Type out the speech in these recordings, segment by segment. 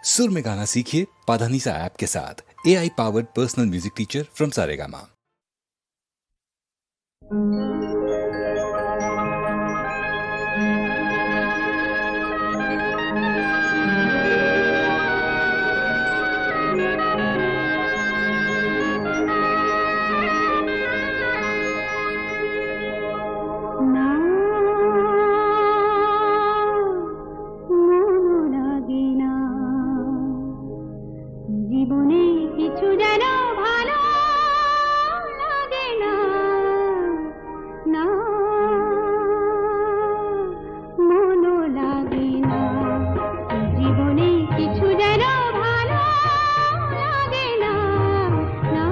सुर में गाना सीखिए पाधानीसा ऐप के साथ। AI powered personal music teacher from Saregama. জীবনে কিছু যেন ভালো লাগে না, না মনও লাগে না। জীবনে কিছু যেন ভালো লাগে না, না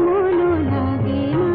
মনও লাগে না।